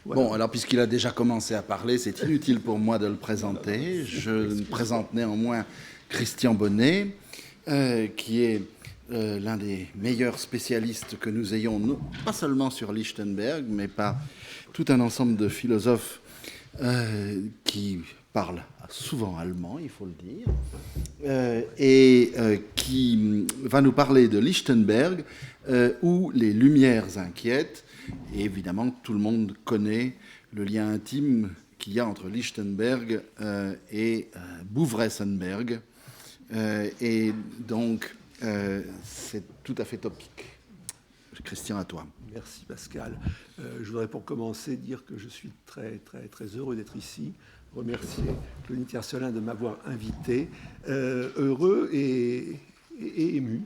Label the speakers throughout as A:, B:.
A: Voilà.
B: Bon, alors puisqu'il a déjà commencé à parler, c'est inutile pour moi de le présenter. Je me présente néanmoins Christian Bonnet, qui est l'un des meilleurs spécialistes que nous ayons, pas seulement sur Lichtenberg, mais par tout un ensemble de philosophes qui parlent souvent allemand, il faut le dire, et qui va nous parler de Lichtenberg, où les Lumières inquiètent. Et évidemment, tout le monde connaît le lien intime qu'il y a entre Lichtenberg et Bouvresse-Senberg. Et donc, c'est tout à fait topique. Christian, à toi.
A: Merci Pascal. Je voudrais pour commencer dire que je suis très, très, très heureux d'être ici. Remercier Claudine Tiercelin de m'avoir invité. Heureux et ému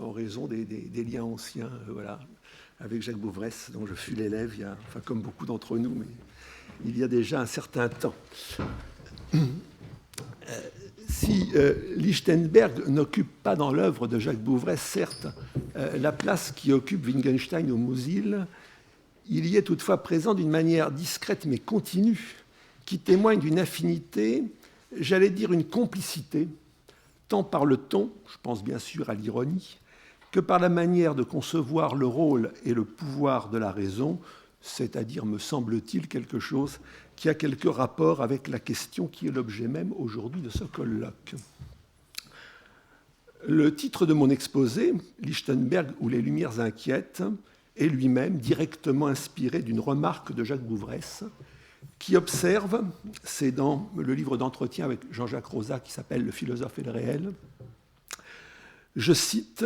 A: en raison des liens anciens voilà, avec Jacques Bouvresse, dont je fus l'élève, enfin, comme beaucoup d'entre nous, mais il y a déjà un certain temps. Si Lichtenberg n'occupe pas dans l'œuvre de Jacques Bouvresse, certes, la place qui occupe Wittgenstein au Musil, il y est toutefois présent d'une manière discrète mais continue, qui témoigne d'une affinité, j'allais dire une complicité, tant par le ton, je pense bien sûr à l'ironie, que par la manière de concevoir le rôle et le pouvoir de la raison, c'est-à-dire, me semble-t-il, quelque chose qui a quelque rapport avec la question qui est l'objet même aujourd'hui de ce colloque. Le titre de mon exposé, Lichtenberg ou les Lumières inquiètent, est lui-même directement inspiré d'une remarque de Jacques Bouvresse, qui observe, c'est dans le livre d'entretien avec Jean-Jacques Rosa qui s'appelle « Le philosophe et le réel », je cite,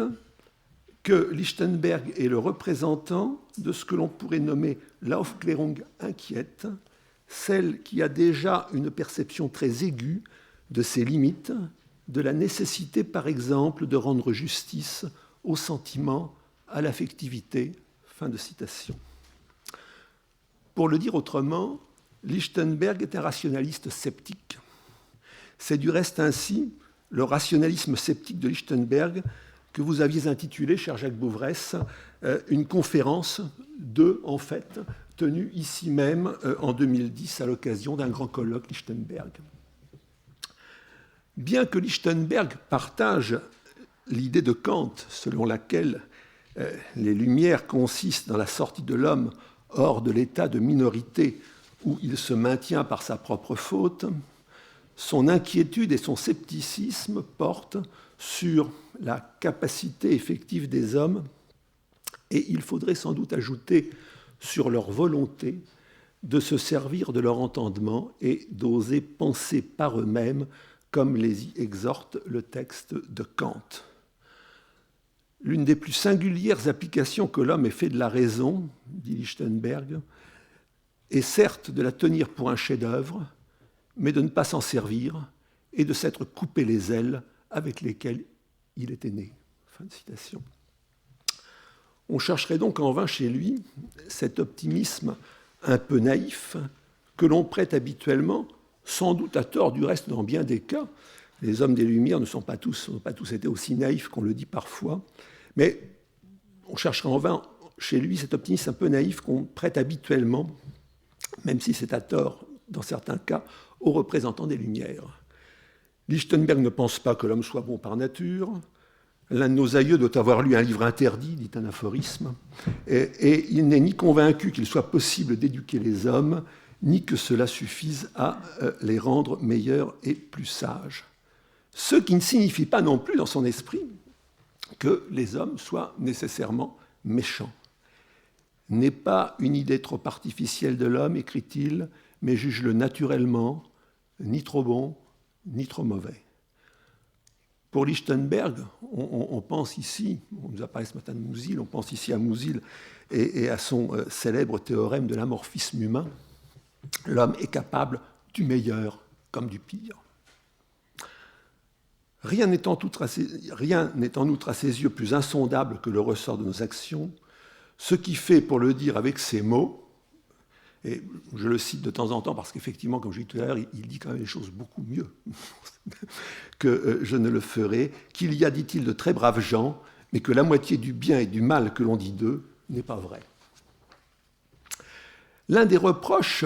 A: que Lichtenberg est le représentant de ce que l'on pourrait nommer l'Aufklärung inquiète, celle qui a déjà une perception très aiguë de ses limites, de la nécessité, par exemple, de rendre justice au sentiment, à l'affectivité. Fin de citation. Pour le dire autrement, Lichtenberg est un rationaliste sceptique. C'est du reste ainsi le rationalisme sceptique de Lichtenberg que vous aviez intitulé, cher Jacques Bouvresse, une conférence en fait, tenue ici même en 2010 à l'occasion d'un grand colloque Lichtenberg. Bien que Lichtenberg partage l'idée de Kant selon laquelle les Lumières consistent dans la sortie de l'homme hors de l'état de minorité où il se maintient par sa propre faute, son inquiétude et son scepticisme portent sur la capacité effective des hommes, et il faudrait sans doute ajouter sur leur volonté de se servir de leur entendement et d'oser penser par eux-mêmes, comme les y exhorte le texte de Kant. L'une des plus singulières applications que l'homme ait fait de la raison, dit Lichtenberg, est certes de la tenir pour un chef-d'œuvre, mais de ne pas s'en servir et de s'être coupé les ailes avec lesquelles il était né. Fin de citation. On chercherait donc en vain chez lui cet optimisme un peu naïf que l'on prête habituellement, sans doute à tort du reste dans bien des cas. Les hommes des Lumières n'ont pas tous été aussi naïfs qu'on le dit parfois, mais on chercherait en vain chez lui cet optimisme un peu naïf qu'on prête habituellement, même si c'est à tort dans certains cas, aux représentants des Lumières. Lichtenberg ne pense pas que l'homme soit bon par nature. L'un de nos aïeux doit avoir lu un livre interdit, dit un aphorisme, et il n'est ni convaincu qu'il soit possible d'éduquer les hommes, ni que cela suffise à les rendre meilleurs et plus sages. Ce qui ne signifie pas non plus dans son esprit que les hommes soient nécessairement méchants. N'est pas une idée trop artificielle de l'homme, écrit-il, mais juge-le naturellement, ni trop bon, ni trop mauvais. Pour Lichtenberg, on pense ici, on nous a parlé ce matin de Musil, on pense ici à Musil et à son célèbre théorème de l'amorphisme humain. L'homme est capable du meilleur comme du pire. Rien n'est en outre à ses yeux plus insondable que le ressort de nos actions, ce qui fait, pour le dire avec ces mots, et je le cite de temps en temps parce qu'effectivement, comme je l'ai dit tout à l'heure, il dit quand même les choses beaucoup mieux que je ne le ferai, qu'il y a, dit-il, de très braves gens, mais que la moitié du bien et du mal que l'on dit d'eux n'est pas vrai. L'un des reproches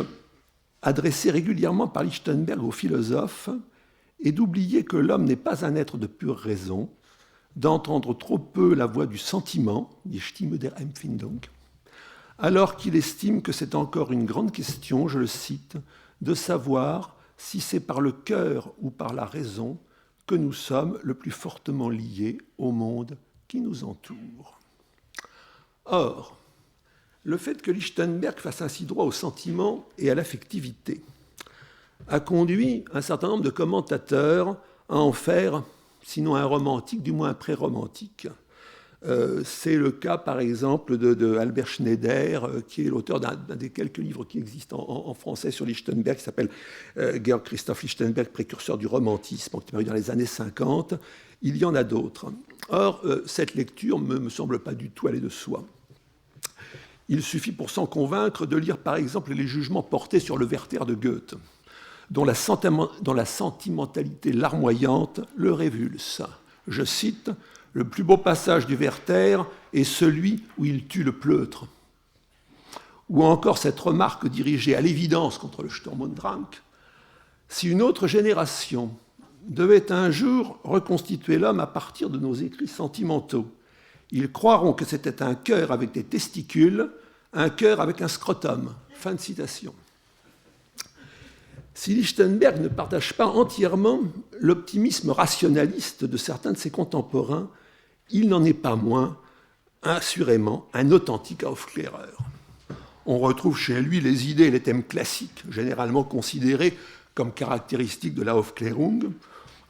A: adressés régulièrement par Lichtenberg aux philosophes est d'oublier que l'homme n'est pas un être de pure raison, d'entendre trop peu la voix du sentiment, die Stimme der Empfindung, alors qu'il estime que c'est encore une grande question, je le cite, de savoir si c'est par le cœur ou par la raison que nous sommes le plus fortement liés au monde qui nous entoure. Or, le fait que Lichtenberg fasse ainsi droit au sentiment et à l'affectivité a conduit un certain nombre de commentateurs à en faire, sinon un romantique, du moins un pré-romantique. C'est le cas, par exemple, de Albert Schneider, qui est l'auteur d'un des quelques livres qui existent en français sur Lichtenberg, qui s'appelle Georg Christoph Lichtenberg, précurseur du romantisme, qui est paru dans les années 50. Il y en a d'autres. Or, cette lecture ne me semble pas du tout aller de soi. Il suffit pour s'en convaincre de lire, par exemple, les jugements portés sur le Werther de Goethe, dont la sentimentalité larmoyante le révulse. Je cite, « Le plus beau passage du Werther est celui où il tue le pleutre ». Ou encore cette remarque dirigée à l'évidence contre le Sturm und Drang, « Si une autre génération devait un jour reconstituer l'homme à partir de nos écrits sentimentaux, ils croiront que c'était un cœur avec des testicules, un cœur avec un scrotum. » Fin de citation. Si Lichtenberg ne partage pas entièrement l'optimisme rationaliste de certains de ses contemporains, il n'en est pas moins, assurément, un authentique Aufkläreur. On retrouve chez lui les idées et les thèmes classiques, généralement considérés comme caractéristiques de la Aufklärung.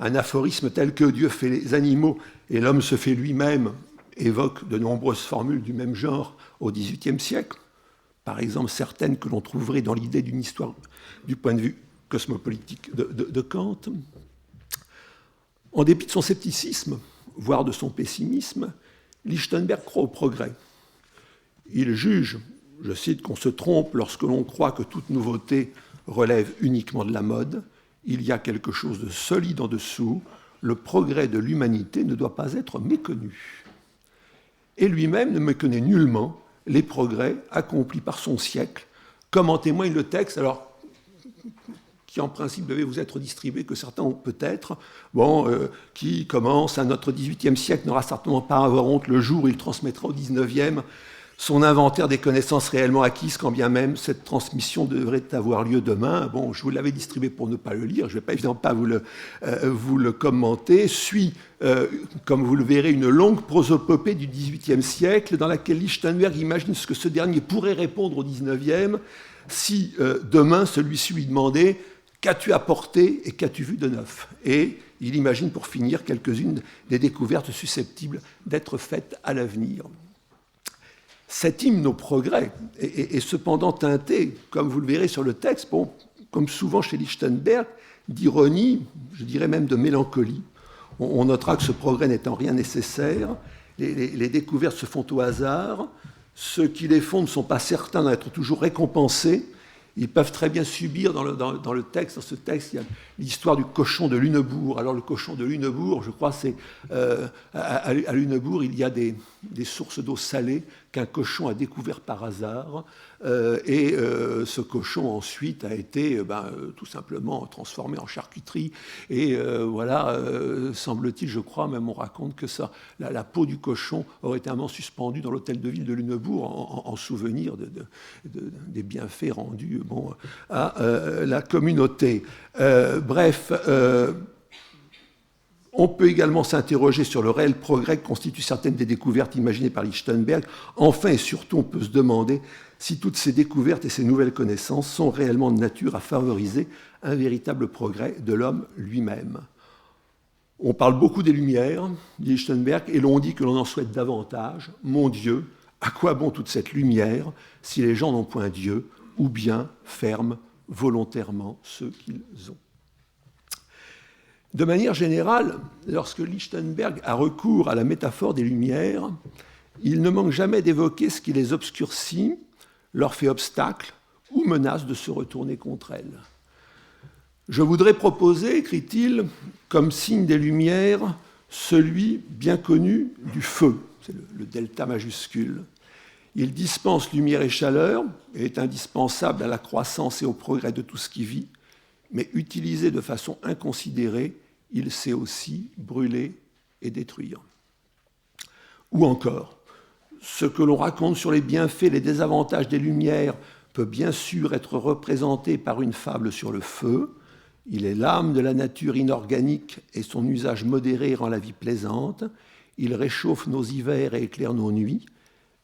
A: Un aphorisme tel que « Dieu fait les animaux et l'homme se fait lui-même » évoque de nombreuses formules du même genre au XVIIIe siècle. Par exemple, certaines que l'on trouverait dans l'idée d'une histoire du point de vue cosmopolitique de Kant. En dépit de son scepticisme, voire de son pessimisme, Lichtenberg croit au progrès. Il juge, je cite, qu'on se trompe lorsque l'on croit que toute nouveauté relève uniquement de la mode. Il y a quelque chose de solide en dessous. Le progrès de l'humanité ne doit pas être méconnu. Et lui-même ne méconnaît nullement les progrès accomplis par son siècle, comme en témoigne le texte, alors, qui en principe devait vous être distribué, que certains ont peut-être, qui commence à notre XVIIIe siècle, n'aura certainement pas à avoir honte le jour où il transmettra au XIXe son inventaire des connaissances réellement acquises, quand bien même cette transmission devrait avoir lieu demain. Bon, je vous l'avais distribué pour ne pas le lire, je ne vais évidemment pas vous le commenter. Suit, comme vous le verrez, une longue prosopopée du XVIIIe siècle, dans laquelle Lichtenberg imagine ce que ce dernier pourrait répondre au XIXe si demain celui-ci lui demandait « Qu'as-tu apporté et qu'as-tu vu de neuf ?» Et il imagine pour finir quelques-unes des découvertes susceptibles d'être faites à l'avenir. Cet hymne au progrès est cependant teinté, comme vous le verrez sur le texte, comme souvent chez Lichtenberg, d'ironie, je dirais même de mélancolie. On notera que ce progrès n'est en rien nécessaire, les découvertes se font au hasard, ceux qui les font ne sont pas certains d'être toujours récompensés. Ils peuvent très bien subir dans ce texte, il y a l'histoire du cochon de Lunebourg. Alors le cochon de Lunebourg, je crois, c'est à Lunebourg, il y a des sources d'eau salée qu'un cochon a découvert par hasard. Et ce cochon ensuite a été tout simplement transformé en charcuterie. Et semble-t-il, je crois, même on raconte que la peau du cochon aurait été suspendue dans l'hôtel de ville de Lunebourg en souvenir des bienfaits rendus à la communauté. On peut également s'interroger sur le réel progrès que constituent certaines des découvertes imaginées par Lichtenberg. Enfin et surtout, on peut se demander si toutes ces découvertes et ces nouvelles connaissances sont réellement de nature à favoriser un véritable progrès de l'homme lui-même. On parle beaucoup des Lumières, dit Lichtenberg, et l'on dit que l'on en souhaite davantage. Mon Dieu, à quoi bon toute cette lumière si les gens n'ont point Dieu, ou bien ferment volontairement ceux qu'ils ont. De manière générale, lorsque Lichtenberg a recours à la métaphore des Lumières, il ne manque jamais d'évoquer ce qui les obscurcit, leur fait obstacle ou menace de se retourner contre elles. Je voudrais proposer, écrit-il, comme signe des Lumières, celui bien connu du feu, c'est le delta majuscule. Il dispense lumière et chaleur et est indispensable à la croissance et au progrès de tout ce qui vit, mais utilisé de façon inconsidérée, il sait aussi brûler et détruire. Ou encore, ce que l'on raconte sur les bienfaits et les désavantages des lumières peut bien sûr être représenté par une fable sur le feu. Il est l'âme de la nature inorganique et son usage modéré rend la vie plaisante. Il réchauffe nos hivers et éclaire nos nuits.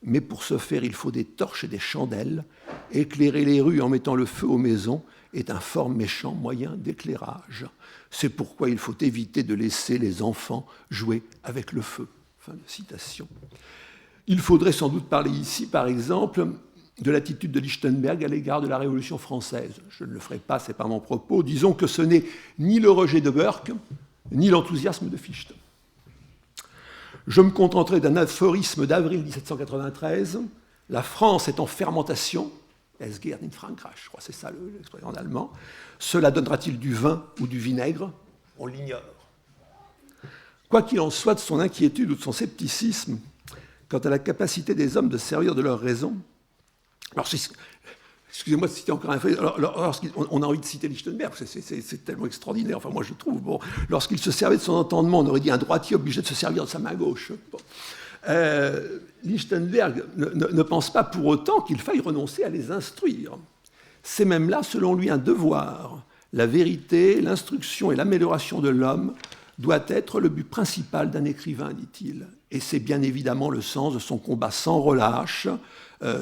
A: Mais pour ce faire, il faut des torches et des chandelles. Éclairer les rues en mettant le feu aux maisons est un fort méchant moyen d'éclairage. C'est pourquoi il faut éviter de laisser les enfants jouer avec le feu. Fin de citation. Il faudrait sans doute parler ici, par exemple, de l'attitude de Lichtenberg à l'égard de la Révolution française. Je ne le ferai pas, ce n'est pas mon propos. Disons que ce n'est ni le rejet de Burke, ni l'enthousiasme de Fichte. Je me contenterai d'un aphorisme d'avril 1793. La France est en fermentation. Es gärt in Frankreich, je crois que c'est ça l'expression en allemand. Cela donnera-t-il du vin ou du vinaigre? On l'ignore. Quoi qu'il en soit de son inquiétude ou de son scepticisme quant à la capacité des hommes de servir de leur raison, alors, excusez-moi de citer encore un fait, on a envie de citer Lichtenberg, c'est tellement extraordinaire, enfin moi je trouve, bon, lorsqu'il se servait de son entendement, on aurait dit un droitier obligé de se servir de sa main gauche. Bon. Lichtenberg ne pense pas pour autant qu'il faille renoncer à les instruire. C'est même là, selon lui, un devoir. La vérité, l'instruction et l'amélioration de l'homme doit être le but principal d'un écrivain, dit-il. Et c'est bien évidemment le sens de son combat sans relâche,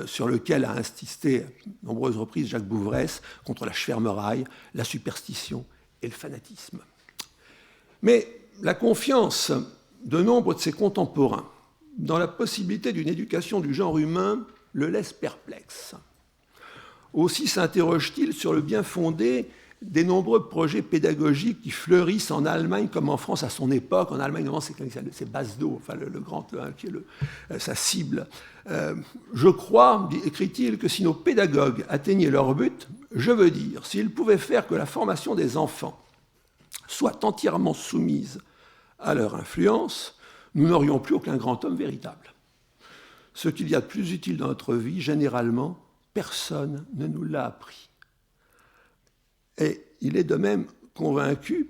A: sur lequel a insisté à nombreuses reprises Jacques Bouvresse, contre la schwärmerei, la superstition et le fanatisme. Mais la confiance de nombre de ses contemporains dans la possibilité d'une éducation du genre humain le laisse perplexe. Aussi s'interroge-t-il sur le bien fondé des nombreux projets pédagogiques qui fleurissent en Allemagne comme en France à son époque. En Allemagne, c'est Basdo, enfin le grand, qui est sa cible. Je crois, écrit-il, que si nos pédagogues atteignaient leur but, je veux dire, s'ils pouvaient faire que la formation des enfants soit entièrement soumise à leur influence, nous n'aurions plus aucun grand homme véritable. Ce qu'il y a de plus utile dans notre vie, généralement, personne ne nous l'a appris. Et il est de même convaincu,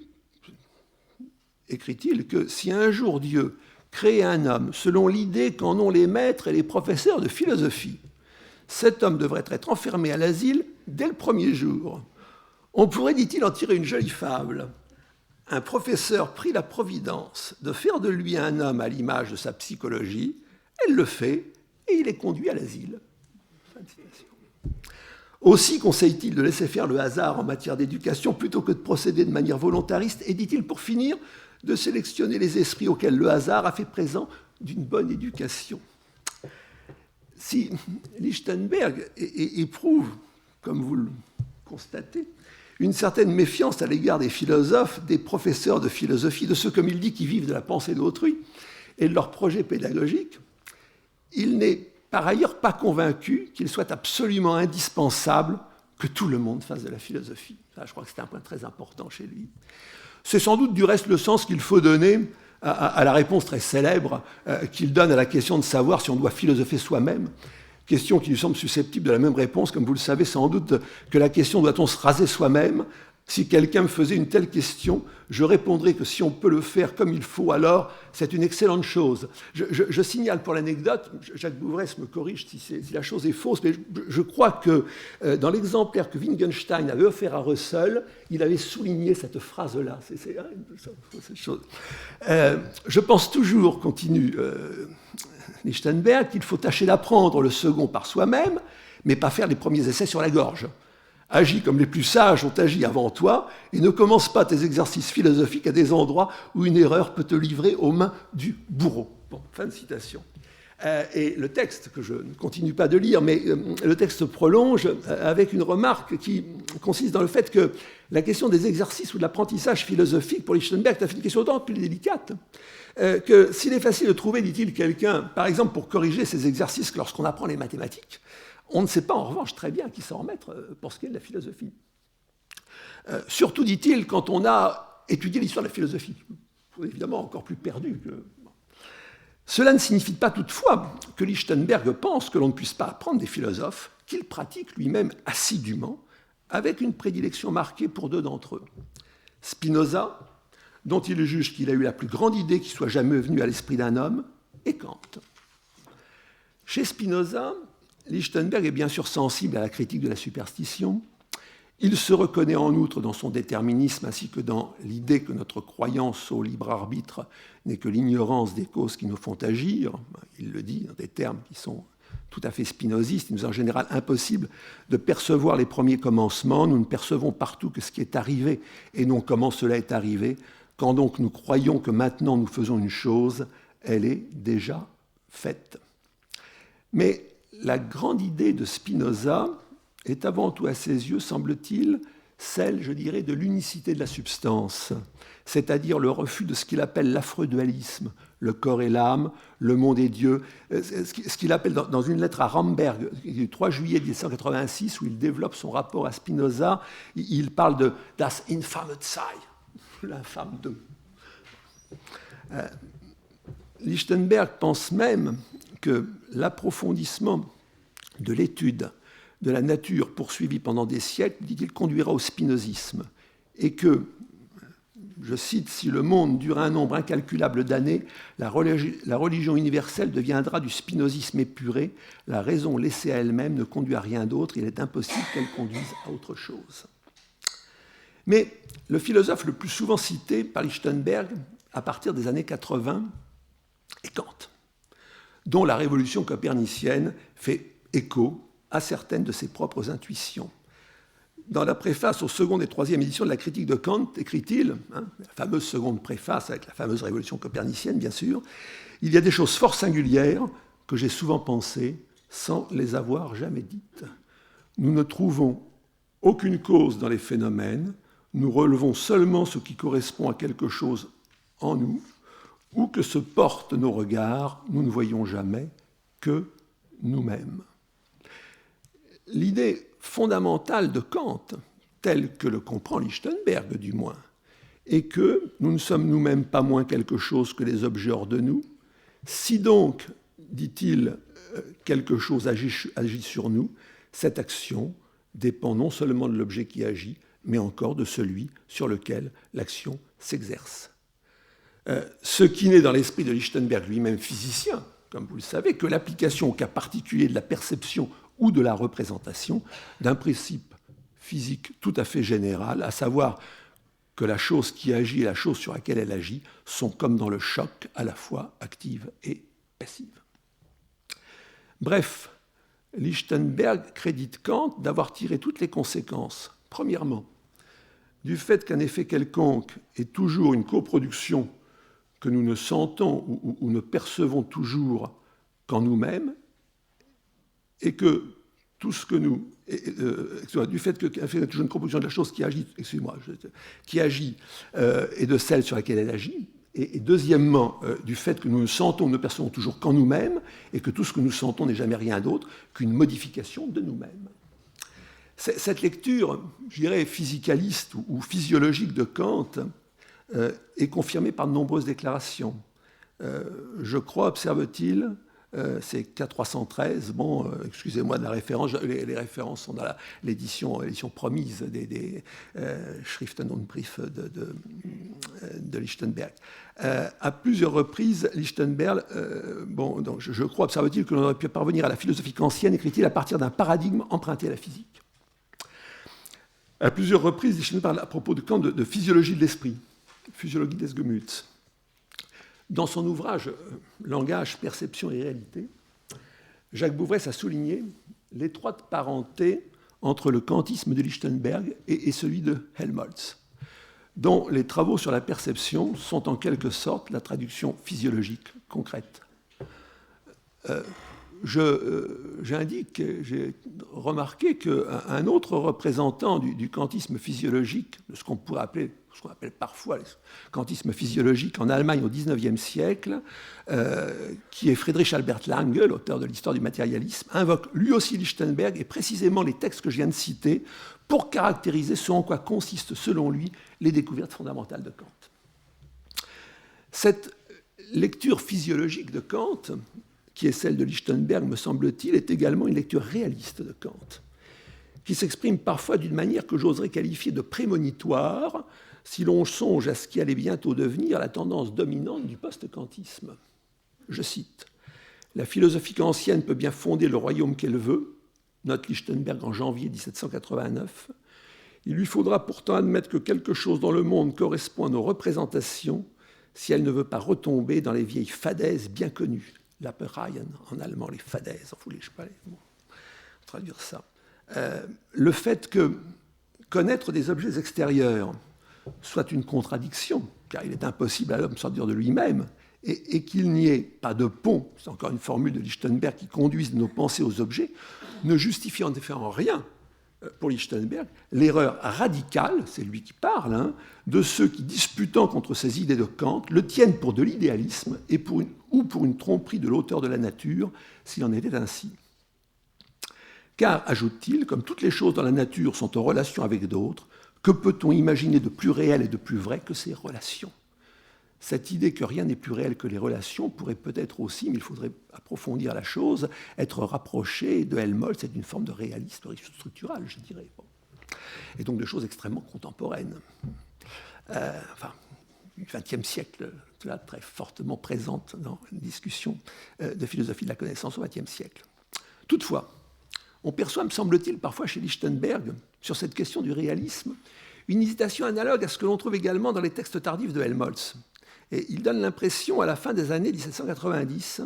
A: écrit-il, que si un jour Dieu crée un homme selon l'idée qu'en ont les maîtres et les professeurs de philosophie, cet homme devrait être enfermé à l'asile dès le premier jour. On pourrait, dit-il, en tirer une jolie fable. Un professeur prit la providence de faire de lui un homme à l'image de sa psychologie, elle le fait, et il est conduit à l'asile. Aussi conseille-t-il de laisser faire le hasard en matière d'éducation plutôt que de procéder de manière volontariste, et dit-il pour finir, de sélectionner les esprits auxquels le hasard a fait présent d'une bonne éducation. Si Lichtenberg éprouve, comme vous le constatez, une certaine méfiance à l'égard des philosophes, des professeurs de philosophie, de ceux, comme il dit, qui vivent de la pensée d'autrui et de leurs projets pédagogiques, il n'est par ailleurs pas convaincu qu'il soit absolument indispensable que tout le monde fasse de la philosophie. Ça, je crois que c'est un point très important chez lui. C'est sans doute du reste le sens qu'il faut donner à la réponse très célèbre qu'il donne à la question de savoir si on doit philosopher soi-même, question qui lui semble susceptible de la même réponse, comme vous le savez sans doute, que la question « doit-on se raser soi-même ?» Si quelqu'un me faisait une telle question, je répondrais que si on peut le faire comme il faut, alors c'est une excellente chose. Je signale pour l'anecdote, Jacques Bouvresse me corrige si la chose est fausse, mais je crois que dans l'exemplaire que Wittgenstein avait offert à Russell, il avait souligné cette phrase-là. Je pense toujours, continue Lichtenberg, qu'il faut tâcher d'apprendre le second par soi-même, mais pas faire les premiers essais sur la gorge. Agis comme les plus sages ont agi avant toi et ne commence pas tes exercices philosophiques à des endroits où une erreur peut te livrer aux mains du bourreau. Bon, fin de citation. Et le texte, que je ne continue pas de lire, mais le texte prolonge avec une remarque qui consiste dans le fait que la question des exercices ou de l'apprentissage philosophique pour Lichtenberg est une question d'autant plus délicate que s'il est facile de trouver, dit-il, quelqu'un, par exemple, pour corriger ces exercices lorsqu'on apprend les mathématiques, on ne sait pas en revanche très bien qui s'en remettre pour ce qui est de la philosophie. Surtout, dit-il, quand on a étudié l'histoire de la philosophie. Évidemment, encore plus perdu que... Cela ne signifie pas toutefois que Lichtenberg pense que l'on ne puisse pas apprendre des philosophes qu'il pratique lui-même assidûment, avec une prédilection marquée pour deux d'entre eux. Spinoza, dont il juge qu'il a eu la plus grande idée qui soit jamais venue à l'esprit d'un homme, et Kant. Chez Spinoza, Lichtenberg est bien sûr sensible à la critique de la superstition. Il se reconnaît en outre dans son déterminisme ainsi que dans l'idée que notre croyance au libre arbitre n'est que l'ignorance des causes qui nous font agir. Il le dit dans des termes qui sont tout à fait spinozistes. Il nous est en général impossible de percevoir les premiers commencements. Nous ne percevons partout que ce qui est arrivé et non comment cela est arrivé. Quand donc nous croyons que maintenant nous faisons une chose, elle est déjà faite. Mais la grande idée de Spinoza est avant tout à ses yeux, semble-t-il, celle, je dirais, de l'unicité de la substance, c'est-à-dire le refus de ce qu'il appelle l'affreux dualisme, le corps et l'âme, le monde et Dieu, ce qu'il appelle dans une lettre à Ramberg, du 3 juillet 1786, où il développe son rapport à Spinoza, il parle de « das infame Zwei », l'infâme deux. Lichtenberg pense même que l'approfondissement de l'étude de la nature poursuivie pendant des siècles, dit-il, conduira au spinozisme, et que, je cite, « si le monde dure un nombre incalculable d'années, la religion universelle deviendra du spinozisme épuré, la raison laissée à elle-même ne conduit à rien d'autre, il est impossible qu'elle conduise à autre chose. » Mais le philosophe le plus souvent cité par Lichtenberg, à partir des années 80, est Kant, dont la révolution copernicienne fait écho à certaines de ses propres intuitions. Dans la préface aux seconde et troisième éditions de la critique de Kant, écrit-il, la fameuse seconde préface avec la fameuse révolution copernicienne, bien sûr, il y a des choses fort singulières que j'ai souvent pensées sans les avoir jamais dites. Nous ne trouvons aucune cause dans les phénomènes, nous relevons seulement ce qui correspond à quelque chose en nous, où que se portent nos regards, nous ne voyons jamais que nous-mêmes. L'idée fondamentale de Kant, telle que le comprend Lichtenberg du moins, est que nous ne sommes nous-mêmes pas moins quelque chose que les objets hors de nous. Si donc, dit-il, quelque chose agit sur nous, cette action dépend non seulement de l'objet qui agit, mais encore de celui sur lequel l'action s'exerce. Ce qui n'est dans l'esprit de Lichtenberg lui-même physicien, comme vous le savez, que l'application au cas particulier de la perception ou de la représentation d'un principe physique tout à fait général, à savoir que la chose qui agit et la chose sur laquelle elle agit sont comme dans le choc, à la fois active et passive. Bref, Lichtenberg crédite Kant d'avoir tiré toutes les conséquences, premièrement, du fait qu'un effet quelconque est toujours une coproduction que nous ne sentons ou ne percevons toujours qu'en nous-mêmes, et que tout ce que nous... du fait qu'un fait est toujours une coproduction de la chose qui agit, qui agit et de celle sur laquelle elle agit, et deuxièmement, du fait que nous ne sentons, ne percevons toujours qu'en nous-mêmes, et que tout ce que nous sentons n'est jamais rien d'autre qu'une modification de nous-mêmes. Cette lecture, je dirais, physicaliste ou physiologique de Kant est confirmée par de nombreuses déclarations. Je crois, observe-t-il, c'est K313, bon, excusez-moi de la référence, les références sont dans l'édition promise des Schriften und Briefe de Lichtenberg. À plusieurs reprises, Lichtenberg, donc je crois, observe-t-il, que l'on aurait pu parvenir à la philosophie kantienne, écrit-il, à partir d'un paradigme emprunté à la physique. À plusieurs reprises, Lichtenberg parle à propos de Kant de physiologie de l'esprit, physiologie des Gemüts. Dans son ouvrage « Langage, perception et réalité », Jacques Bouvresse a souligné l'étroite parenté entre le kantisme de Lichtenberg et celui de Helmholtz, dont les travaux sur la perception sont en quelque sorte la traduction physiologique concrète. J'ai remarqué qu'un autre représentant du kantisme physiologique, de ce qu'on pourrait appeler, ce qu'on appelle parfois le kantisme physiologique en Allemagne au XIXe siècle, qui est Friedrich Albert Lange, l'auteur de l'histoire du matérialisme, invoque lui aussi Lichtenberg et précisément les textes que je viens de citer pour caractériser ce en quoi consistent, selon lui, les découvertes fondamentales de Kant. Cette lecture physiologique de Kant, qui est celle de Lichtenberg, me semble-t-il, est également une lecture réaliste de Kant, qui s'exprime parfois d'une manière que j'oserais qualifier de prémonitoire, si l'on songe à ce qui allait bientôt devenir la tendance dominante du post-kantisme. Je cite, « La philosophie kantienne peut bien fonder le royaume qu'elle veut », note Lichtenberg en janvier 1789. « Il lui faudra pourtant admettre que quelque chose dans le monde correspond à nos représentations si elle ne veut pas retomber dans les vieilles fadaises bien connues. » Lappereien, en allemand, les fadaises, je ne sais pas traduire ça. Le fait que connaître des objets extérieurs soit une contradiction, car il est impossible à l'homme de sortir de lui-même, et qu'il n'y ait pas de pont, c'est encore une formule de Lichtenberg, qui conduise nos pensées aux objets, ne justifie en effet en rien, pour Lichtenberg, l'erreur radicale, c'est lui qui parle, de ceux qui, disputant contre ces idées de Kant, le tiennent pour de l'idéalisme ou pour une tromperie de l'auteur de la nature, s'il en était ainsi. Car, ajoute-t-il, comme toutes les choses dans la nature sont en relation avec d'autres, que peut-on imaginer de plus réel et de plus vrai que ces relations ? Cette idée que rien n'est plus réel que les relations pourrait peut-être aussi, mais il faudrait approfondir la chose, être rapprochée de Helmholtz, c'est une forme de réalisme structural, je dirais. Bon. Et donc de choses extrêmement contemporaines. Du XXe siècle, là, très fortement présente dans une discussion de philosophie de la connaissance au XXe siècle. Toutefois, on perçoit, me semble-t-il, parfois chez Lichtenberg, sur cette question du réalisme, une hésitation analogue à ce que l'on trouve également dans les textes tardifs de Helmholtz. Et il donne l'impression, à la fin des années 1790,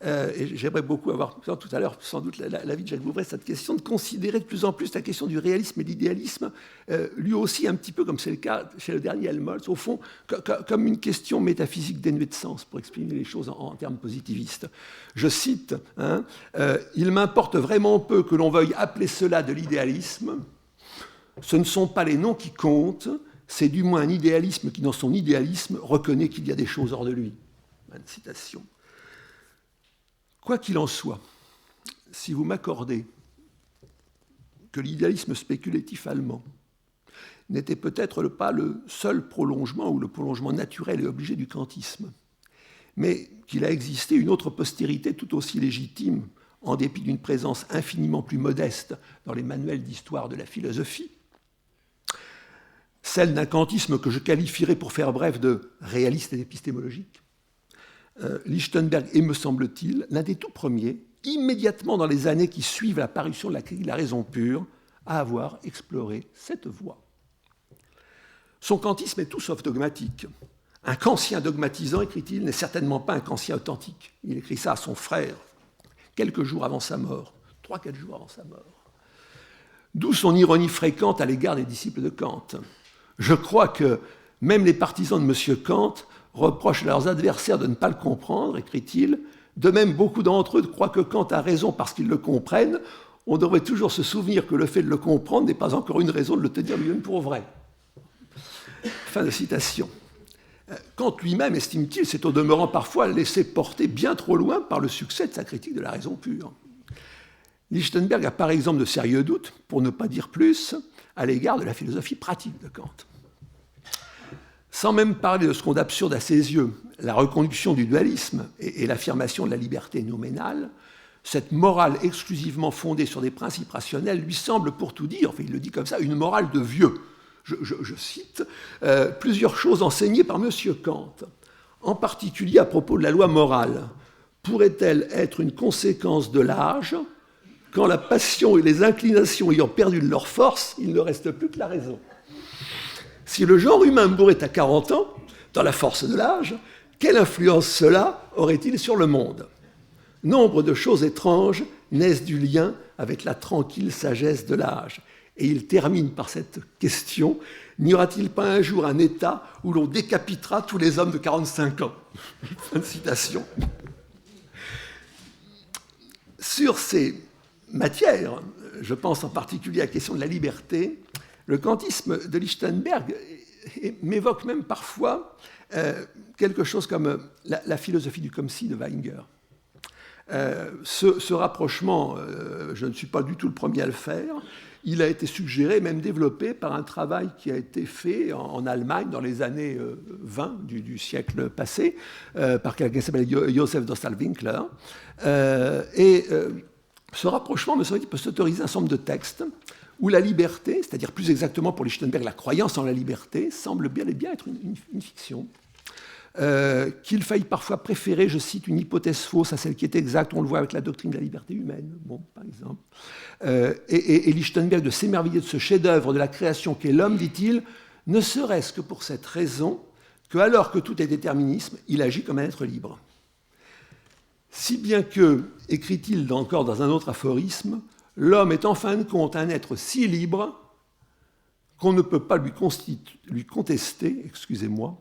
A: et j'aimerais beaucoup avoir tout à l'heure sans doute l'avis de Jacques Bouvray, cette question de considérer de plus en plus la question du réalisme et de l'idéalisme, lui aussi un petit peu comme c'est le cas chez le dernier Helmholtz, au fond, comme une question métaphysique dénuée de sens, pour exprimer les choses en termes positivistes. Je cite, il m'importe vraiment peu que l'on veuille appeler cela de l'idéalisme, ce ne sont pas les noms qui comptent, c'est du moins un idéalisme qui, dans son idéalisme, reconnaît qu'il y a des choses hors de lui. Une citation. Quoi qu'il en soit, si vous m'accordez que l'idéalisme spéculatif allemand n'était peut-être pas le seul prolongement ou le prolongement naturel et obligé du kantisme, mais qu'il a existé une autre postérité tout aussi légitime, en dépit d'une présence infiniment plus modeste dans les manuels d'histoire de la philosophie, celle d'un kantisme que je qualifierais, pour faire bref, de réaliste et épistémologique. Lichtenberg est, me semble-t-il, l'un des tout premiers, immédiatement dans les années qui suivent la parution de la raison pure, à avoir exploré cette voie. Son kantisme est tout sauf dogmatique. Un kantien dogmatisant, écrit-il, n'est certainement pas un kantien authentique. Il écrit ça à son frère, quelques jours avant sa mort, 3-4 jours avant sa mort. D'où son ironie fréquente à l'égard des disciples de Kant. Je crois que même les partisans de M. Kant reprochent à leurs adversaires de ne pas le comprendre, écrit-il. De même, beaucoup d'entre eux croient que Kant a raison parce qu'ils le comprennent. On devrait toujours se souvenir que le fait de le comprendre n'est pas encore une raison de le tenir lui-même pour vrai. Fin de citation. Kant lui-même, estime-t-il, s'est au demeurant parfois laissé porter bien trop loin par le succès de sa critique de la raison pure. Lichtenberg a par exemple de sérieux doutes, pour ne pas dire plus, à l'égard de la philosophie pratique de Kant. Sans même parler de ce qu'on d'absurde à ses yeux, la reconduction du dualisme et l'affirmation de la liberté nouménale, cette morale exclusivement fondée sur des principes rationnels lui semble, pour tout dire, enfin il le dit comme ça, une morale de vieux. Je cite plusieurs choses enseignées par M. Kant, en particulier à propos de la loi morale. Pourrait-elle être une conséquence de l'âge ? Quand la passion et les inclinations ayant perdu de leur force, il ne reste plus que la raison. Si le genre humain mourait à 40 ans, dans la force de l'âge, quelle influence cela aurait-il sur le monde ? Nombre de choses étranges naissent du lien avec la tranquille sagesse de l'âge. Et il termine par cette question, n'y aura-t-il pas un jour un état où l'on décapitera tous les hommes de 45 ans ? Fin de citation. Sur ces matière, je pense en particulier à la question de la liberté, le kantisme de Lichtenberg m'évoque même parfois quelque chose comme la philosophie du comme si de Weinger. Ce rapprochement, je ne suis pas du tout le premier à le faire. Il a été suggéré, même développé par un travail qui a été fait en Allemagne dans les années 20 du siècle passé, par quelqu'un qui s'appelle Josef Dostal-Winkler. Ce rapprochement, me semble-t-il, peut s'autoriser un certain nombre de textes où la liberté, c'est-à-dire plus exactement pour Lichtenberg, la croyance en la liberté, semble bien être une fiction. Qu'il faille parfois préférer, je cite, une hypothèse fausse à celle qui est exacte, on le voit avec la doctrine de la liberté humaine, bon, par exemple. Et Lichtenberg de s'émerveiller de ce chef-d'œuvre de la création qu'est l'homme, dit-il, ne serait-ce que pour cette raison que, alors que tout est déterminisme, il agit comme un être libre. Si bien que, écrit-il encore dans un autre aphorisme, l'homme est en fin de compte un être si libre qu'on ne peut pas lui contester, excusez-moi,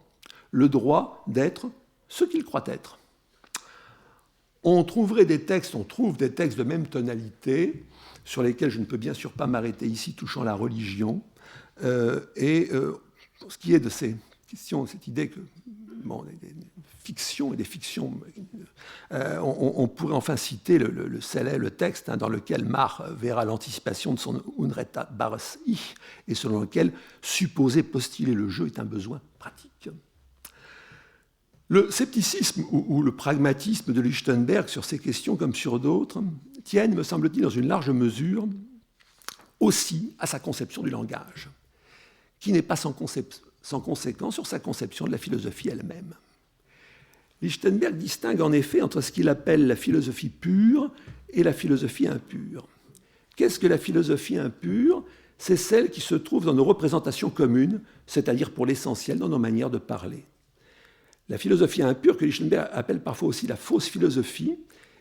A: le droit d'être ce qu'il croit être. On trouve des textes de même tonalité, sur lesquels je ne peux bien sûr pas m'arrêter ici, touchant la religion. Pour ce qui est de ces questions, cette idée que des fictions et des fictions, on pourrait enfin citer le texte dans lequel Mach verra l'anticipation de son Unrettbares Ich, et selon lequel supposer postuler le jeu est un besoin pratique. Le scepticisme ou le pragmatisme de Lichtenberg sur ces questions comme sur d'autres tiennent, me semble-t-il, dans une large mesure aussi à sa conception du langage, qui n'est pas sans conséquence sur sa conception de la philosophie elle-même. Lichtenberg distingue en effet entre ce qu'il appelle la philosophie pure et la philosophie impure. Qu'est-ce que la philosophie impure ? C'est celle qui se trouve dans nos représentations communes, c'est-à-dire pour l'essentiel dans nos manières de parler. La philosophie impure, que Lichtenberg appelle parfois aussi la fausse philosophie,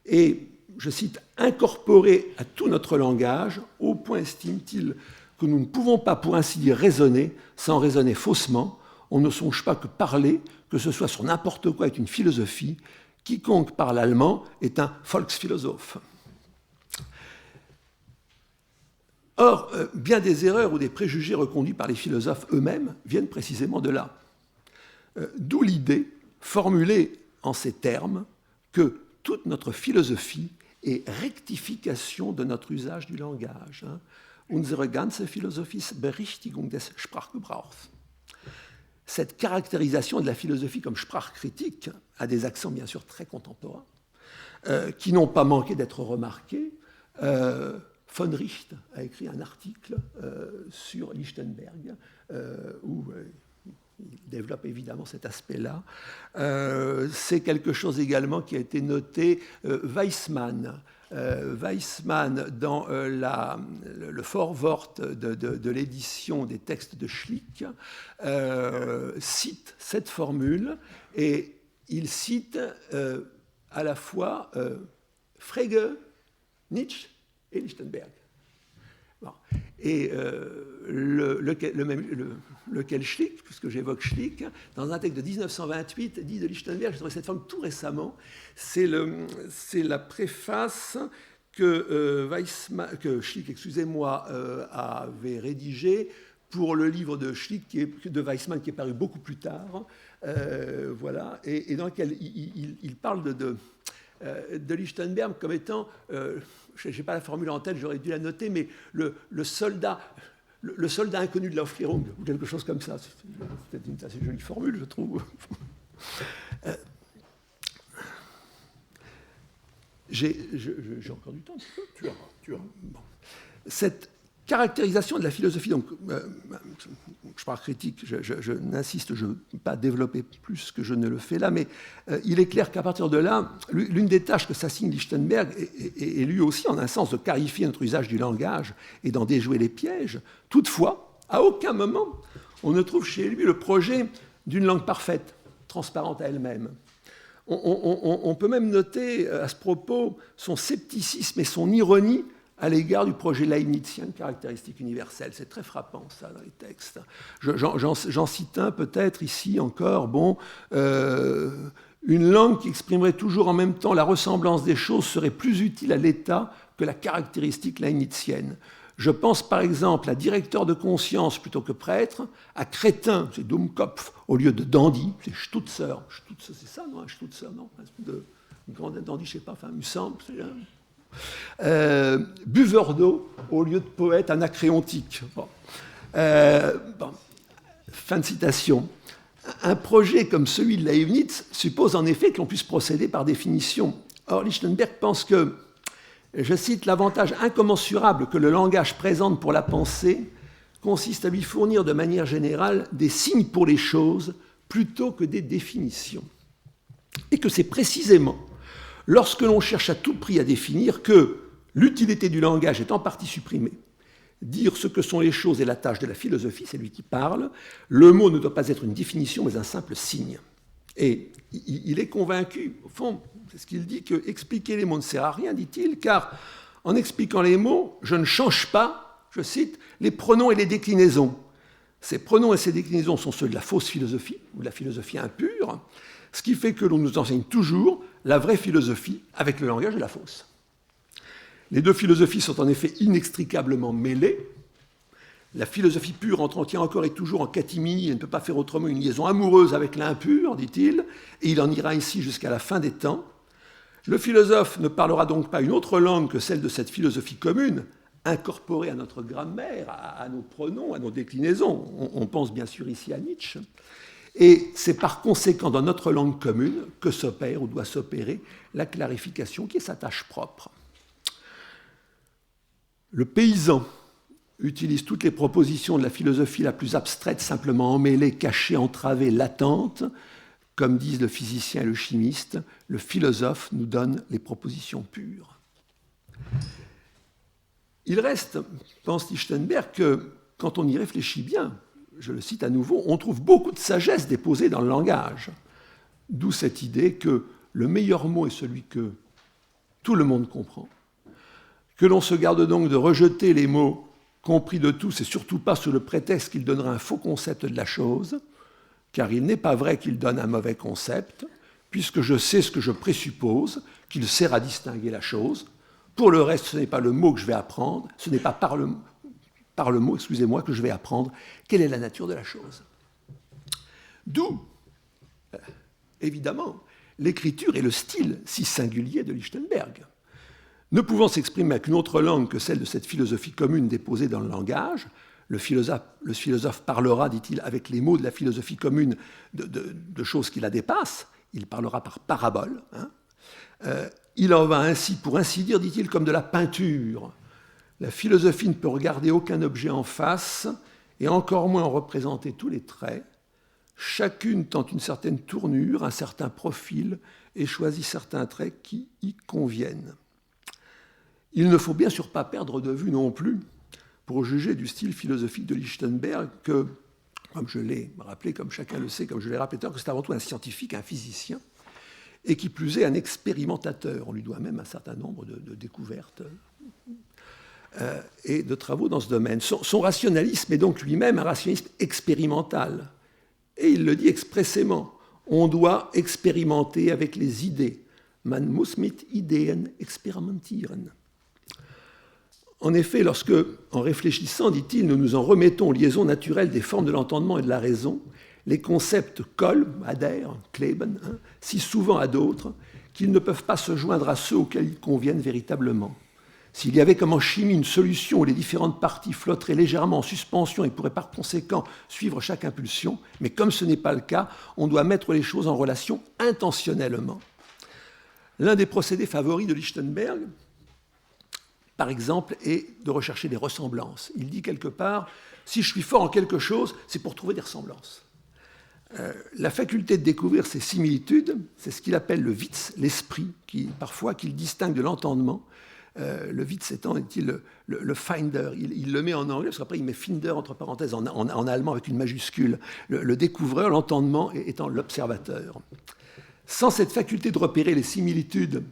A: est, je cite, incorporée à tout notre langage, au point, estime-t-il, que nous ne pouvons pas, pour ainsi dire, raisonner sans raisonner faussement. On ne songe pas que parler, que ce soit sur n'importe quoi, est une philosophie. Quiconque parle allemand est un Volksphilosophe. Or, bien des erreurs ou des préjugés reconduits par les philosophes eux-mêmes viennent précisément de là. D'où l'idée, formulée en ces termes, que toute notre philosophie est rectification de notre usage du langage. Unsere ganze Philosophie ist Berichtigung des Sprachgebrauchs. Cette caractérisation de la philosophie comme sprachkritique a des accents bien sûr très contemporains, qui n'ont pas manqué d'être remarqués. Von Richt a écrit un article sur Lichtenberg où il développe évidemment cet aspect-là. C'est quelque chose également qui a été noté Weissmann. Weissmann, dans le Vorwort de l'édition des textes de Schlick, cite cette formule et il cite à la fois Frege, Nietzsche et Lichtenberg. Bon. Et lequel Schlick, puisque j'évoque Schlick, dans un texte de 1928, dit de Lichtenberg, j'ai trouvé cette forme tout récemment, c'est la préface que Schlick, avait rédigée pour le livre de Schlick, de Weissmann, qui est paru beaucoup plus tard, voilà, et dans lequel il parle de Lichtenberg comme étant, je n'ai pas la formule en tête, j'aurais dû la noter, mais le soldat inconnu de l'Aufklärung, ou quelque chose comme ça. C'est peut-être une assez jolie formule, je trouve. J'ai encore du temps, tu as. Bon. Cette caractérisation de la philosophie, donc, je parle critique, je n'insiste, je ne veux pas développer plus que je ne le fais là, mais il est clair qu'à partir de là, l'une des tâches que s'assigne Lichtenberg est lui aussi, en un sens, de clarifier notre usage du langage et d'en déjouer les pièges. Toutefois, à aucun moment, on ne trouve chez lui le projet d'une langue parfaite, transparente à elle-même. On peut même noter à ce propos son scepticisme et son ironie à l'égard du projet leibnizien de caractéristique universelle. C'est très frappant, ça, dans les textes. J'en cite un, peut-être, ici encore. Bon, une langue qui exprimerait toujours en même temps la ressemblance des choses serait plus utile à l'État que la caractéristique leibnizienne. Je pense, par exemple, à directeur de conscience plutôt que prêtre, à crétin, c'est Dummkopf, au lieu de dandy, c'est Stutzer. Stutzer, c'est ça, non? Stutzer, non? Dandy, je ne sais pas, enfin, il me semble. Buveur d'eau au lieu de poète anacréontique. Bon. Fin de citation. Un projet comme celui de Leibniz suppose en effet que l'on puisse procéder par définition. Or, Lichtenberg pense que, je cite, l'avantage incommensurable que le langage présente pour la pensée consiste à lui fournir de manière générale des signes pour les choses plutôt que des définitions. Et que c'est précisément lorsque l'on cherche à tout prix à définir que l'utilité du langage est en partie supprimée. Dire ce que sont les choses est la tâche de la philosophie, c'est lui qui parle. Le mot ne doit pas être une définition, mais un simple signe. Et il est convaincu, au fond, c'est ce qu'il dit, que expliquer les mots ne sert à rien, dit-il, car en expliquant les mots, je ne change pas, je cite, les pronoms et les déclinaisons. Ces pronoms et ces déclinaisons sont ceux de la fausse philosophie, ou de la philosophie impure, ce qui fait que l'on nous enseigne toujours la vraie philosophie avec le langage de la fausse. Les deux philosophies sont en effet inextricablement mêlées. La philosophie pure entretient encore et toujours en catimini et ne peut pas faire autrement une liaison amoureuse avec l'impur, dit-il, et il en ira ainsi jusqu'à la fin des temps. Le philosophe ne parlera donc pas une autre langue que celle de cette philosophie commune, incorporée à notre grammaire, à nos pronoms, à nos déclinaisons. On pense bien sûr ici à Nietzsche. Et c'est par conséquent dans notre langue commune que s'opère ou doit s'opérer la clarification qui est sa tâche propre. Le paysan utilise toutes les propositions de la philosophie la plus abstraite, simplement emmêlée, cachée, entravée, latente. Comme disent le physicien et le chimiste, le philosophe nous donne les propositions pures. Il reste, pense Lichtenberg, que quand on y réfléchit bien, je le cite à nouveau, on trouve beaucoup de sagesse déposée dans le langage. D'où cette idée que le meilleur mot est celui que tout le monde comprend, que l'on se garde donc de rejeter les mots compris de tous et surtout pas sous le prétexte qu'ils donneraient un faux concept de la chose, car il n'est pas vrai qu'ils donnent un mauvais concept, puisque je sais ce que je présuppose, qu'il sert à distinguer la chose. Pour le reste, ce n'est pas le mot que je vais apprendre, ce n'est pas par le mot, excusez-moi, que je vais apprendre quelle est la nature de la chose. D'où, évidemment, l'écriture et le style si singulier de Lichtenberg. Ne pouvant s'exprimer avec une autre langue que celle de cette philosophie commune déposée dans le langage, le philosophe parlera, dit-il, avec les mots de la philosophie commune de choses qui la dépassent, il parlera par parabole. Il en va ainsi, pour ainsi dire, dit-il, comme de la peinture. La philosophie ne peut regarder aucun objet en face, et encore moins en représenter tous les traits. Chacune tente une certaine tournure, un certain profil, et choisit certains traits qui y conviennent. Il ne faut bien sûr pas perdre de vue non plus, pour juger du style philosophique de Lichtenberg, que, comme je l'ai rappelé, comme chacun le sait, comme je l'ai rappelé, que c'est avant tout un scientifique, un physicien, et qui plus est un expérimentateur. On lui doit même un certain nombre de découvertes et de travaux dans ce domaine. Son rationalisme est donc lui-même un rationalisme expérimental. Et il le dit expressément, on doit expérimenter avec les idées. Man muss mit Ideen experimentieren. En effet, lorsque, en réfléchissant, dit-il, nous nous en remettons aux liaisons naturelles des formes de l'entendement et de la raison, les concepts collent, adhèrent, kleben, si souvent à d'autres, qu'ils ne peuvent pas se joindre à ceux auxquels ils conviennent véritablement. S'il y avait comme en chimie une solution où les différentes parties flotteraient légèrement en suspension et pourraient par conséquent suivre chaque impulsion, mais comme ce n'est pas le cas, on doit mettre les choses en relation intentionnellement. L'un des procédés favoris de Lichtenberg, par exemple, est de rechercher des ressemblances. Il dit quelque part, si je suis fort en quelque chose, c'est pour trouver des ressemblances. La faculté de découvrir ces similitudes, c'est ce qu'il appelle le Witz, l'esprit, parfois qu'il distingue de l'entendement. Le Witz étant, dit-il, le finder. Il le met en anglais, parce qu'après il met finder entre parenthèses en allemand avec une majuscule. Le découvreur, l'entendement étant l'observateur. Sans cette faculté de repérer les similitudes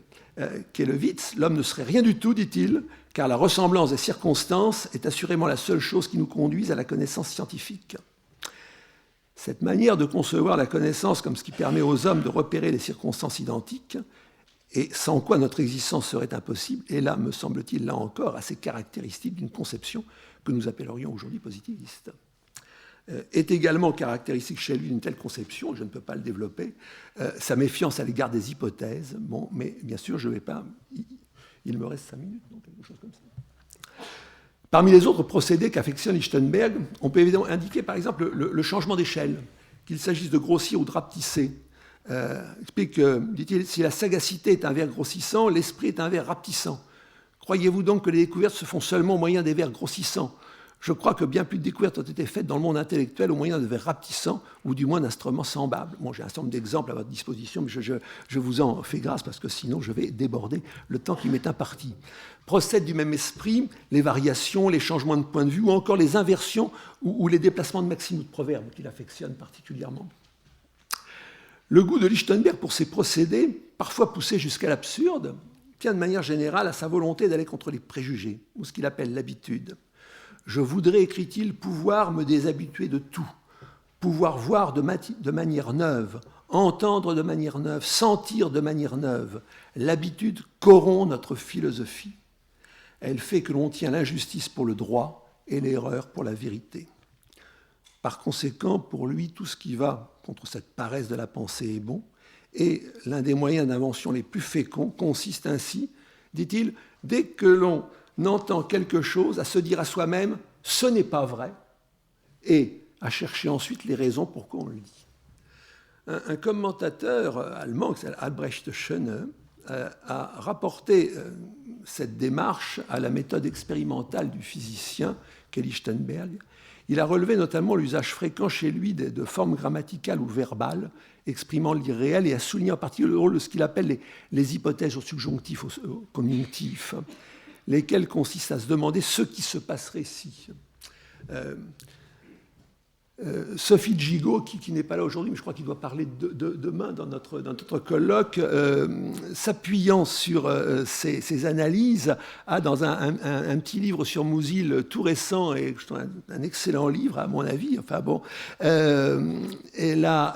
A: qu'est le Witz, l'homme ne serait rien du tout, dit-il, car la ressemblance des circonstances est assurément la seule chose qui nous conduise à la connaissance scientifique. Cette manière de concevoir la connaissance comme ce qui permet aux hommes de repérer les circonstances identiques, et sans quoi notre existence serait impossible, est là, me semble-t-il, là encore, assez caractéristique d'une conception que nous appellerions aujourd'hui positiviste. est également caractéristique chez lui d'une telle conception, je ne peux pas le développer, sa méfiance à l'égard des hypothèses. Bon, mais bien sûr, je ne vais pas... Il me reste 5 minutes, donc quelque chose comme ça. Parmi les autres procédés qu'affectionne Lichtenberg, on peut évidemment indiquer par exemple le changement d'échelle, qu'il s'agisse de grossir ou de rapetisser. Explique, dit-il, si la sagacité est un ver grossissant, l'esprit est un ver rapetissant. Croyez-vous donc que les découvertes se font seulement au moyen des vers grossissants? Je crois que bien plus de découvertes ont été faites dans le monde intellectuel au moyen de vers rapetissants ou du moins d'instruments semblables. Bon, j'ai un certain nombre d'exemples à votre disposition, mais je vous en fais grâce parce que sinon je vais déborder le temps qui m'est imparti. Procèdent du même esprit les variations, les changements de point de vue ou encore les inversions ou les déplacements de maximes ou de proverbes qu'il affectionne particulièrement. Le goût de Lichtenberg pour ces procédés, parfois poussés jusqu'à l'absurde, tient de manière générale à sa volonté d'aller contre les préjugés, ou ce qu'il appelle l'habitude. Je voudrais, écrit-il, pouvoir me déshabituer de tout, pouvoir voir de manière neuve, entendre de manière neuve, sentir de manière neuve. L'habitude corrompt notre philosophie. Elle fait que l'on tient l'injustice pour le droit et l'erreur pour la vérité. Par conséquent, pour lui, tout ce qui va contre cette paresse de la pensée est bon, et l'un des moyens d'invention les plus féconds consiste ainsi, dit-il, dès que l'on entend quelque chose, à se dire à soi-même « ce n'est pas vrai » et à chercher ensuite les raisons pourquoi on le dit. Un commentateur allemand, qui s'appelle Albrecht Schöne, a rapporté cette démarche à la méthode expérimentale du physicien qu'est Lichtenberg. Il a relevé notamment l'usage fréquent chez lui de formes grammaticales ou verbales exprimant l'irréel et a souligné en particulier le rôle de ce qu'il appelle les hypothèses au subjonctif, au conjonctif, lesquelles consistent à se demander ce qui se passerait si. Sophie Gigot, qui n'est pas là aujourd'hui, mais je crois qu'il doit parler demain dans notre colloque, s'appuyant sur ces analyses, a dans un petit livre sur Musil tout récent et un excellent livre à mon avis. Enfin bon, elle a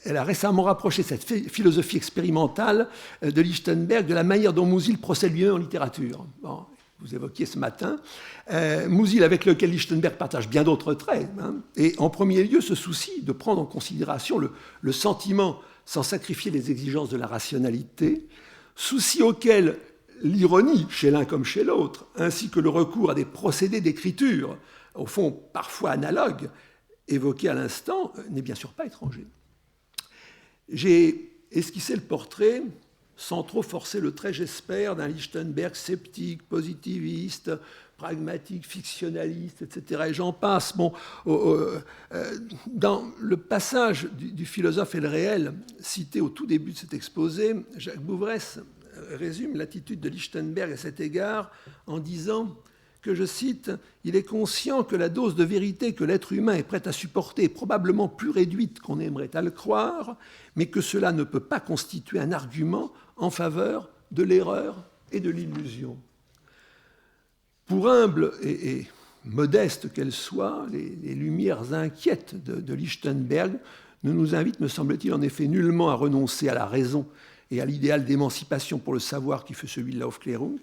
A: récemment rapproché cette philosophie expérimentale de Lichtenberg de la manière dont Musil procède lui-même en littérature. Bon. Vous évoquiez ce matin, Musil avec lequel Lichtenberg partage bien d'autres traits, et en premier lieu ce souci de prendre en considération le sentiment sans sacrifier les exigences de la rationalité, souci auquel l'ironie, chez l'un comme chez l'autre, ainsi que le recours à des procédés d'écriture, au fond parfois analogues, évoqués à l'instant, n'est bien sûr pas étranger. J'ai esquissé le portrait sans trop forcer le trait, j'espère, d'un Lichtenberg sceptique, positiviste, pragmatique, fictionnaliste, etc. Et j'en passe. Bon, dans le passage du philosophe et le réel, cité au tout début de cet exposé, Jacques Bouvresse résume l'attitude de Lichtenberg à cet égard en disant que, je cite, « Il est conscient que la dose de vérité que l'être humain est prêt à supporter est probablement plus réduite qu'on aimerait à le croire, mais que cela ne peut pas constituer un argument en faveur de l'erreur et de l'illusion. » Pour humble et modeste qu'elles soient, les lumières inquiètes de Lichtenberg ne nous invitent, me semble-t-il, en effet nullement à renoncer à la raison et à l'idéal d'émancipation pour le savoir qui fut celui de l'Aufklärung.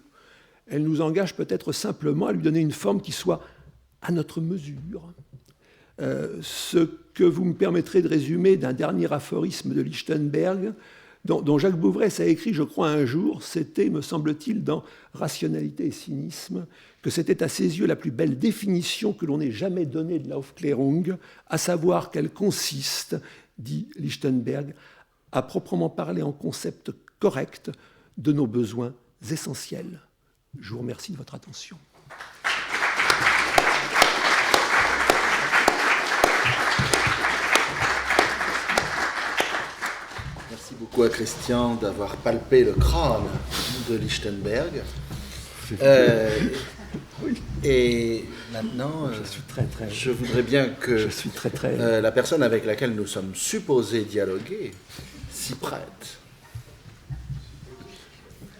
A: Elle nous engage peut-être simplement à lui donner une forme qui soit à notre mesure. Ce que vous me permettrez de résumer d'un dernier aphorisme de Lichtenberg, dont Jacques Bouvresse a écrit, je crois, un jour, c'était, me semble-t-il, dans Rationalité et cynisme, que c'était à ses yeux la plus belle définition que l'on ait jamais donnée de l'Aufklärung, à savoir qu'elle consiste, dit Lichtenberg, à proprement parler en concept correct de nos besoins essentiels. Je vous remercie de votre attention.
B: Merci beaucoup à Christian d'avoir palpé le crâne de Lichtenberg. Oui. Et maintenant, je voudrais bien que la personne avec laquelle nous sommes supposés dialoguer s'y prête.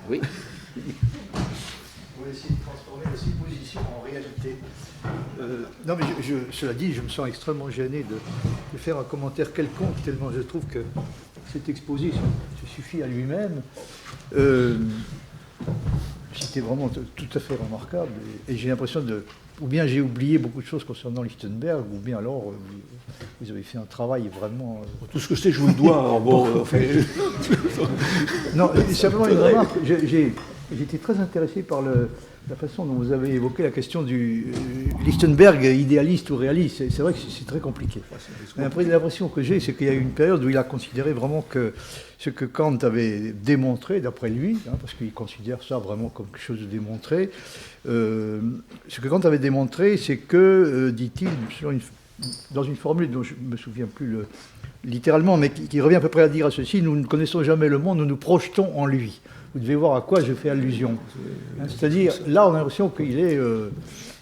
B: Oui.
C: On va essayer de transformer la supposition en réalité. Non, mais cela dit, je me sens extrêmement gêné de faire un commentaire quelconque, tellement je trouve que cet exposé se suffit à lui-même. Citer était vraiment tout à fait remarquable. Et j'ai l'impression ou bien j'ai oublié beaucoup de choses concernant Lichtenberg, ou bien alors vous avez fait un travail vraiment...
A: Tout ce que je sais, je vous le dois.
C: Non, simplement une remarque. J'ai été très intéressé par la façon dont vous avez évoqué la question du Lichtenberg idéaliste ou réaliste. C'est vrai que c'est très compliqué. Après, l'impression que j'ai, c'est qu'il y a eu une période où il a considéré vraiment que ce que Kant avait démontré, d'après lui, parce qu'il considère ça vraiment comme quelque chose de démontré, ce que Kant avait démontré, c'est que, dit-il, dans une formule dont je ne me souviens plus littéralement, mais qui revient à peu près à dire à ceci, nous ne connaissons jamais le monde, nous nous projetons en lui. Vous devez voir à quoi je fais allusion. C'est-à-dire, là, on a l'impression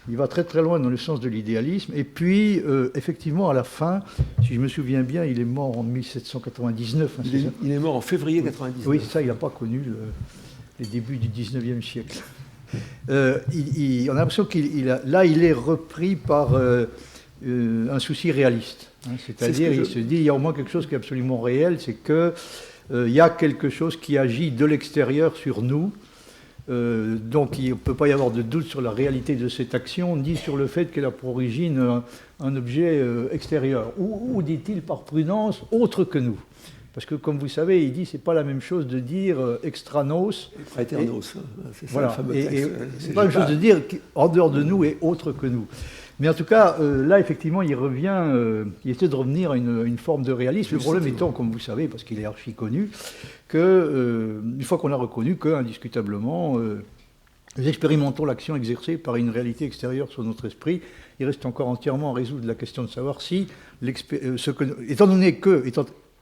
C: il va très très loin dans le sens de l'idéalisme. Et puis, effectivement, à la fin, si je me souviens bien, il est mort en 1799.
A: Il est mort en février 1999.
C: Oui, c'est ça, il n'a pas connu les débuts du 19e siècle. On a l'impression il est repris par un souci réaliste. C'est-à-dire, il se dit, il y a au moins quelque chose qui est absolument réel, c'est que il y a quelque chose qui agit de l'extérieur sur nous, donc il ne peut pas y avoir de doute sur la réalité de cette action, ni sur le fait qu'elle a pour origine un objet extérieur, ou dit-il par prudence, autre que nous. Parce que comme vous savez, il dit, c'est pas la même chose de dire extranos.
A: Praeternos, c'est ça voilà, le fameux texte.
C: C'est pas la même chose de dire en dehors de nous et autre que nous. Mais en tout cas, là, effectivement, il essaie de revenir à une forme de réalisme. Le problème étant, comme vous savez, parce qu'il est archi connu, une fois qu'on a reconnu qu'indiscutablement, nous expérimentons l'action exercée par une réalité extérieure sur notre esprit, il reste encore entièrement à résoudre la question de savoir si,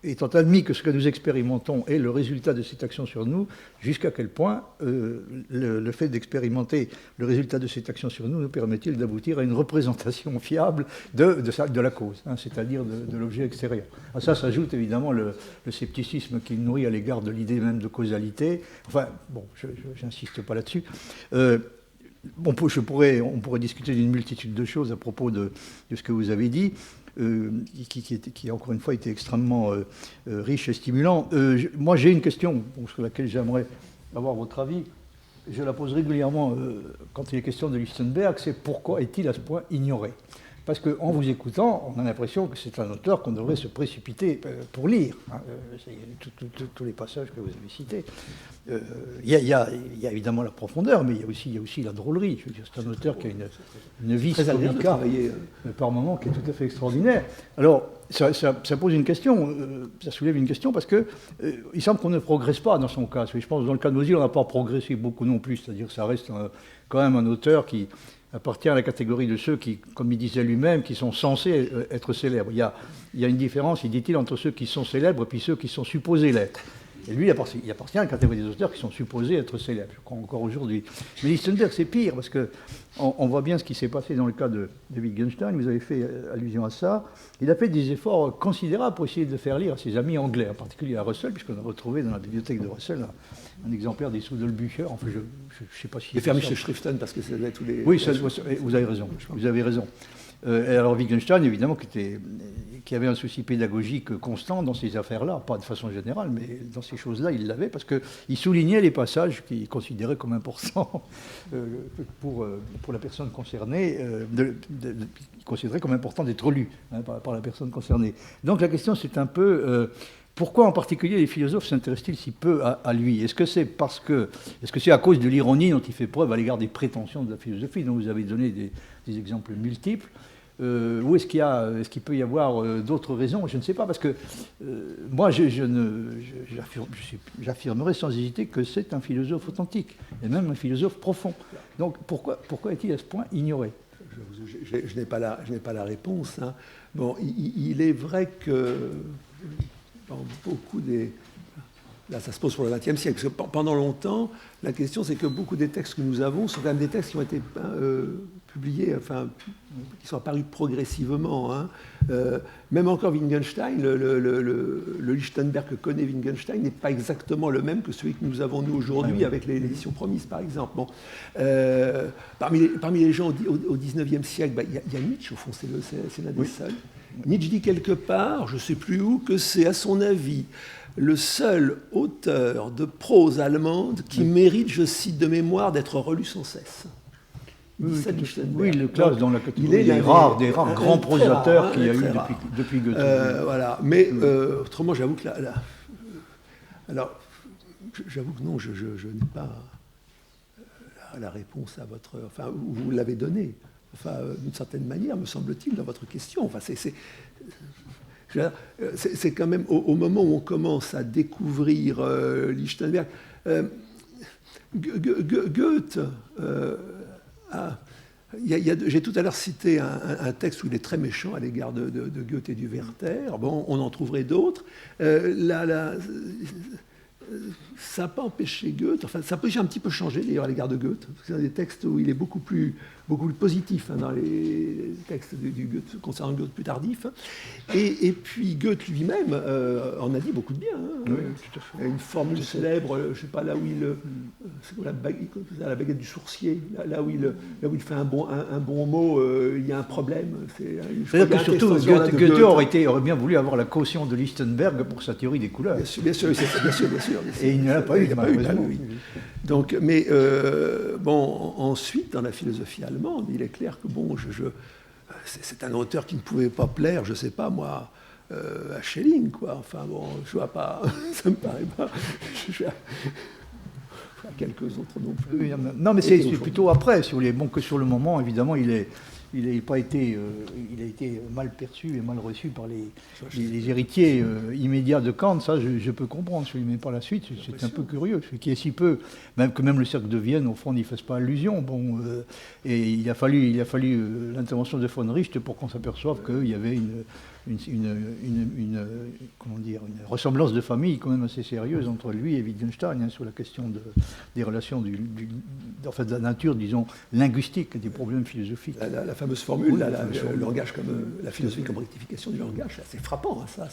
C: étant admis que ce que nous expérimentons est le résultat de cette action sur nous, jusqu'à quel point le fait d'expérimenter le résultat de cette action sur nous permet-il d'aboutir à une représentation fiable de la cause, c'est-à-dire de l'objet extérieur. À ça s'ajoute évidemment le scepticisme qu'il nourrit à l'égard de l'idée même de causalité. Enfin, bon, je n'insiste pas là-dessus. On pourrait discuter d'une multitude de choses à propos de ce que vous avez dit. Qui encore une fois été extrêmement riche et stimulant. Moi j'ai une question sur laquelle j'aimerais avoir votre avis. Je la pose régulièrement quand il est question de Lichtenberg, c'est pourquoi est-il à ce point ignoré ? Parce qu'en vous écoutant, on a l'impression que c'est un auteur qu'on devrait se précipiter pour lire. Tous les passages que vous avez cités. Il y a évidemment la profondeur, mais il y a aussi la drôlerie. Je veux dire, c'est un auteur qui a une vie comica par moments qui est tout à fait extraordinaire. Alors, ça pose une question, ça soulève une question, parce que il semble qu'on ne progresse pas dans son cas. Je pense que dans le cas de Mosile, on n'a pas progressé beaucoup non plus. C'est-à-dire que ça reste quand même un auteur qui appartient à la catégorie de ceux qui, comme il disait lui-même, qui sont censés être célèbres. Il y a une différence, il dit-il, entre ceux qui sont célèbres et puis ceux qui sont supposés l'être. Et lui, il appartient à la catégorie des auteurs qui sont supposés être célèbres, je crois encore aujourd'hui. Mais Lichtenberg, c'est pire, parce qu'on voit bien ce qui s'est passé dans le cas de Wittgenstein, vous avez fait allusion à ça. Il a fait des efforts considérables pour essayer de le faire lire à ses amis anglais, en particulier à Russell, puisqu'on a retrouvé dans la bibliothèque de Russell un exemplaire des Soudelbücher. Enfin, je ne sais pas si...
A: Il est fermé chez Schriften, parce que ça doit être tous les...
C: Oui, vous avez raison, vous avez raison. Alors Wittgenstein, évidemment, qui avait un souci pédagogique constant dans ces affaires-là, pas de façon générale, mais dans ces choses-là, il l'avait, parce qu'il soulignait les passages qu'il considérait comme importants pour la personne concernée, il considérait comme important d'être lu par la personne concernée. Donc la question, c'est un peu... pourquoi en particulier les philosophes s'intéressent-ils si peu à lui ? Est-ce que c'est à cause de l'ironie dont il fait preuve à l'égard des prétentions de la philosophie, dont vous avez donné des exemples multiples ? Ou est-ce qu'il peut y avoir d'autres raisons ? Je ne sais pas, parce que moi, j'affirmerais sans hésiter que c'est un philosophe authentique, et même un philosophe profond. Donc pourquoi est-il à ce point ignoré ?
A: Je n'ai pas la réponse. Bon, il est vrai que dans beaucoup des... Là, ça se pose pour le XXe siècle, parce que pendant longtemps, la question, c'est que beaucoup des textes que nous avons sont quand même des textes qui ont été publiés, enfin, qui sont apparus progressivement. Même encore Wittgenstein, le Lichtenberg que connaît Wittgenstein n'est pas exactement le même que celui que nous avons nous aujourd'hui avec l'édition Promise, par exemple. Bon, parmi les gens au XIXe siècle, il y a Nietzsche, au fond, c'est l'un des seuls. Nietzsche dit quelque part, je ne sais plus où, que c'est à son avis le seul auteur de prose allemande qui mérite, je cite de mémoire, d'être relu sans cesse.
C: Oui, il le classe dans la catégorie des rares grands prosateurs qu'il y a eu depuis Goethe.
A: Voilà. Mais autrement, j'avoue que alors, j'avoue que non, je n'ai pas la réponse à votre... Enfin, vous l'avez donnée. Enfin, d'une certaine manière, me semble-t-il, dans votre question. Enfin, c'est quand même au moment où on commence à découvrir Lichtenberg. Goethe... j'ai tout à l'heure cité un texte où il est très méchant à l'égard de Goethe et du Werther. Bon, on en trouverait d'autres. Ça n'a pas empêché Goethe, enfin ça peut un petit peu changer d'ailleurs à l'égard de Goethe, parce que c'est des textes où il est beaucoup plus positif dans les textes du Goethe, concernant Goethe plus tardif. Et puis Goethe lui-même en a dit beaucoup de bien.
C: Oui, tout à fait.
A: Une formule célèbre, je ne sais pas, là où c'est quoi, la baguette du sourcier, là où il fait un bon mot, il y a un problème.
C: C'est-à-dire que surtout Goethe aurait bien voulu avoir la caution de Lichtenberg pour sa théorie des couleurs.
A: Bien sûr.
C: Et il ne l'a pas eu, malheureusement.
A: Donc, mais bon, ensuite, dans la philosophie allemande, il est clair que bon, c'est un auteur qui ne pouvait pas plaire, je ne sais pas moi, à Schelling, quoi. Enfin bon, je vois pas, ça me paraît pas. À quelques autres non plus.
C: Non, mais c'est plutôt après, si vous voulez. Bon, que sur le moment, évidemment, il a été mal perçu et mal reçu par les héritiers immédiats de Kant. Ça, je peux comprendre, mais par la suite, c'est un peu curieux. Qui est si peu, même le cercle de Vienne, au fond, n'y fasse pas allusion. Bon, et il a fallu l'intervention de von Richter pour qu'on s'aperçoive qu'il y avait une ressemblance de famille quand même assez sérieuse entre lui et Wittgenstein sur la question des relations de la nature, disons, linguistique des problèmes philosophiques.
A: La fameuse formule, le langage comme la philosophie comme rectification du langage, c'est frappant, hein, ça.